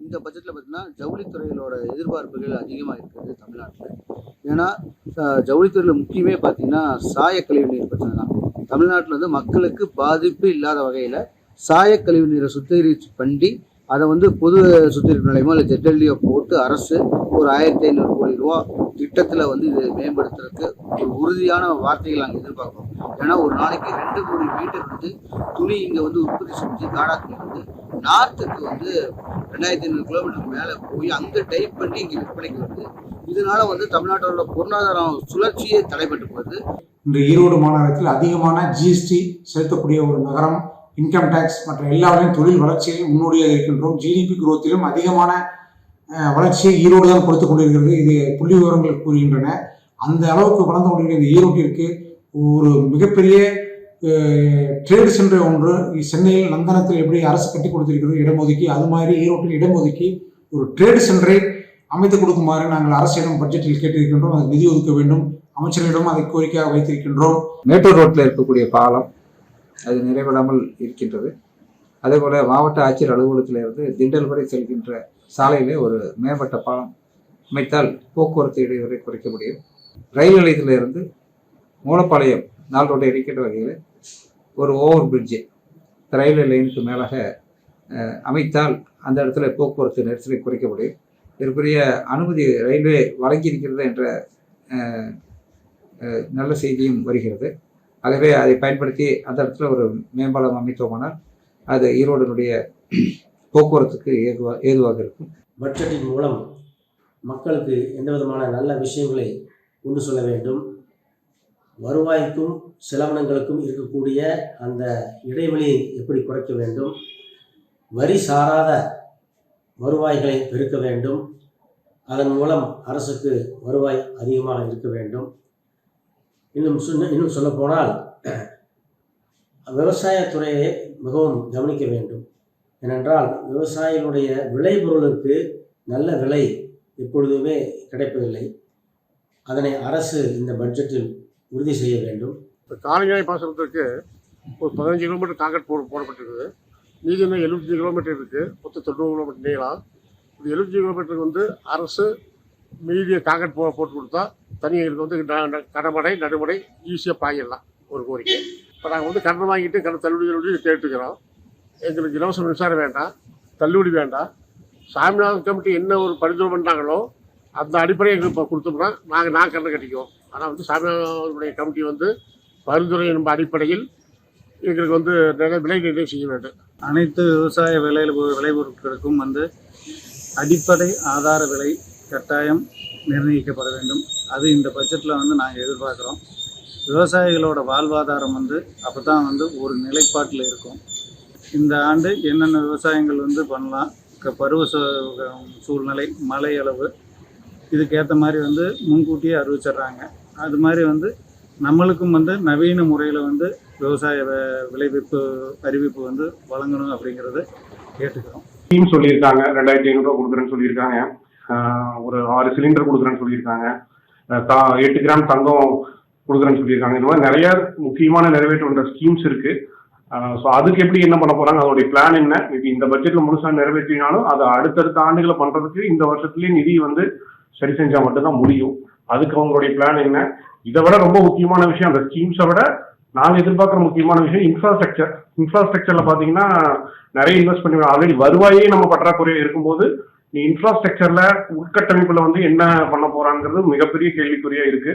இந்த பட்ஜெட்டில் பார்த்தீங்கன்னா ஜவுளித்துறைகளோட எதிர்பார்ப்புகள் அதிகமாக இருக்குது தமிழ்நாட்டில். ஏன்னா ஜவுளித்துறையில் முக்கியமே பார்த்தீங்கன்னா சாயக்கழிவு நீர் பிரச்சனை தான். தமிழ்நாட்டில் வந்து மக்களுக்கு பாதிப்பு இல்லாத வகையில் சாயக்கழிவு நீரை சுத்திகரித்து பண்ணி அதை வந்து பொது சுத்திகரிப்பு நிலையமோ இல்லை ஜெட்எல்டியோ போட்டு அரசு ஒரு 1500 கோடி ரூபா திட்டத்தில் வந்து இது மேம்படுத்துறதுக்கு ஒரு உறுதியான வார்த்தைகள் நாங்கள் எதிர்பார்க்குறோம். ஏன்னா ஒரு நாளைக்கு 2 கோடி மீட்டர் வந்து துணி இங்கே வந்து உற்பத்தி செஞ்சு காடா துணி வந்து நார்த்துக்கு வந்து 2500 கிலோமீட்டருக்கு மேலே போய் அங்கே டைப் பண்ணி இங்கே விற்பனைக்கு வருது. இதனால வந்து தமிழ்நாட்டோட பொருளாதாரம் சுழற்சியே தடைபட்டு போகுது. இந்த ஈரோடு மாநகரத்தில் அதிகமான ஜிஎஸ்டி செலுத்தக்கூடிய ஒரு நகரம். இன்கம் டேக்ஸ் மற்ற எல்லாவற்றையும் தொழில் வளர்ச்சியிலும் முன்னோடியாக இருக்கின்றோம். ஜிடிபி குரோத்திலும் அதிகமான வளர்ச்சியை ஈரோடு தான் கொடுத்து கொண்டிருக்கிறது. இது புள்ளி விவரங்கள் கூறுகின்றன. அந்த அளவுக்கு வளர்ந்து கொண்டிருக்கிற இந்த ஈரோட்டிற்கு ஒரு மிகப்பெரிய ட்ரேடு சென்டர் ஒன்று சென்னையில் நந்தனத்தில் எப்படி அரசு கட்டி கொடுத்திருக்கிறது இடமொதுக்கி, அது மாதிரி ஈரோட்டில் இடமொதுக்கி ஒரு ட்ரேடு சென்டரை அமைத்து கொடுக்குமாறு நாங்கள் அரசிடம் பட்ஜெட்டில் கேட்டிருக்கின்றோம். அது நிதி ஒதுக்க வேண்டும். அமைச்சர்களிடம் அதை கோரிக்கையாக வைத்திருக்கின்றோம். மேட்டூர் ரோட்டில் இருக்கக்கூடிய பாலம் அது நிறைவிடாமல் இருக்கின்றது. அதே போல மாவட்ட ஆட்சியர் அலுவலகத்திலிருந்து திண்டல் வரை செல்கின்ற சாலையிலே ஒரு மேம்பட்ட பாலம் அமைத்தால் போக்குவரத்து இடையூறை குறைக்க முடியும். ரயில் நிலையத்திலிருந்து மூலப்பாளையம் 4 ரோட்டை இடிக்கின்ற வகையில் ஒரு ஓவர் பிரிட்ஜு ரயில்வே லைனுக்கு மேலாக அமைத்தால் அந்த இடத்துல போக்குவரத்து நெரிசலை குறைக்க முடியும். இதற்குரிய அனுமதி ரயில்வே வழங்கியிருக்கிறது என்ற நல்ல செய்தியும் வருகிறது. ஆகவே அதை பயன்படுத்தி அந்த இடத்துல ஒரு மேம்பாலம் அமைத்தோமானால் அது ஈரோடுடைய போக்குவரத்துக்கு ஏதுவாக இருக்கும். பட்ஜெட்டின் மூலம் மக்களுக்கு எந்த விதமான நல்ல விஷயங்களை கொண்டு சொல்ல வேண்டும். வருவாய்க்கும் செலவினங்களுக்கும் இருக்கக்கூடிய அந்த இடைவெளியை எப்படி குறைக்க வேண்டும். வரி சாராத வருவாய்களை பெருக்க வேண்டும். அதன் மூலம் அரசுக்கு வருவாய் அதிகமாக இருக்க வேண்டும். இன்னும் சொல்லப்போனால் விவசாயத்துறையை மிகவும் கவனிக்க வேண்டும். ஏனென்றால் விவசாயிகளுடைய விளைபொருளுக்கு நல்ல விலை எப்பொழுதுமே கிடைப்பதில்லை. அதனை அரசு இந்த பட்ஜெட்டில் உறுதி செய்ய வேண்டும். இப்போ கால்நடை பாசனத்துக்கு ஒரு 15 கிலோமீட்டர் கான்கிரீட் போடப்பட்டிருக்குது. மீதி இன்னும் 75 கிலோமீட்டர் இருக்குது. மொத்தம் 90 கிலோமீட்டர் நீளம். இது 75 கிலோமீட்டருக்கு வந்து அரசு மீதியை கான்கிரீட் போட்டு கொடுத்தா தனியாக வந்து கடமடை நடுமடை ஈஸியாக பாயிடலாம். ஒரு கோரிக்கை. இப்போ நாங்கள் வந்து கடன் வாங்கிட்டு கடன் தள்ளுபடி கேட்டுக்கிறோம். எங்களுக்கு இலவச மின்சாரம் வேண்டாம், தள்ளுபடி வேண்டாம். சாமிநாதன் கமிட்டி என்ன ஒரு பரிந்துரை பண்ணாங்களோ அந்த அடிப்படையை எங்களுக்கு இப்போ கொடுத்தோம்னா நாங்கள் கடன் கட்டிக்குவோம். ஆனால் வந்து சாமிநாதனுடைய கமிட்டி வந்து பரிந்துரை என்ப அடிப்படையில் எங்களுக்கு வந்து விலை நிர்ணயம் செய்ய வேண்டும். அனைத்து விவசாய விளைபொருட்களுக்கும் வந்து அடிப்படை ஆதார விலை கட்டாயம் நிர்ணயிக்கப்பட வேண்டும். அது இந்த பட்ஜெட்டில் வந்து நாங்கள் எதிர்பார்க்குறோம். விவசாயிகளோட வாழ்வாதாரம் வந்து அப்போ தான் வந்து ஒரு நிலைப்பாட்டில் இருக்கும். இந்த ஆண்டு என்னென்ன விவசாயங்கள் வந்து பண்ணலாம், பருவ சூழ்நிலை, மழை அளவு, இதுக்கேற்ற மாதிரி வந்து முன்கூட்டியே அறிவிச்சிட்றாங்க. அது மாதிரி வந்து நம்மளுக்கும் வந்து நவீன முறையில் வந்து விவசாய விளைவிப்பு அறிவிப்பு வந்து வழங்கணும் அப்படிங்கிறத கேட்டுக்கிறோம். ஸ்கீம் சொல்லியிருக்காங்க. 2500 ரூபா கொடுக்குறேன்னு சொல்லியிருக்காங்க. ஒரு 6 சிலிண்டர் கொடுக்குறேன்னு சொல்லியிருக்காங்க. 8 கிராம் தங்கம் கொடுக்குறேன்னு சொல்லியிருக்காங்க. இந்த மாதிரி நிறைய முக்கியமான நிறைவேற்ற வேண்டிய ஸ்கீம்ஸ் இருக்கு. ஸோ அதுக்கு எப்படி என்ன பண்ண போறாங்க, அதோடைய பிளான் என்ன, இப்போ இந்த பட்ஜெட்ல முழுசா நிறைவேற்றினாலும் அதை அடுத்தடுத்த ஆண்டுகளை பண்றதுக்கு இந்த வருஷத்துலேயே நிதி வந்து சரி செஞ்சா மட்டும்தான் முடியும். அதுக்கு அவங்களுடைய பிளான் என்ன. இதை விட ரொம்ப முக்கியமான விஷயம், அந்த ஸ்கீம்ஸை விட நாங்கள் எதிர்பார்க்குற முக்கியமான விஷயம் இன்ஃப்ராஸ்ட்ரக்சர்ல பார்த்தீங்கன்னா நிறைய இன்வெஸ்ட் பண்ணி ஆல்ரெடி வருவாயே நம்ம பற்றாக்குறையாக இருக்கும்போது இன்ஃப்ராஸ்ட்ரக்சர்ல உட்கட்டமைப்புல வந்து என்ன பண்ண போறாங்கிறது மிகப்பெரிய கேள்விக்குறியா இருக்கு.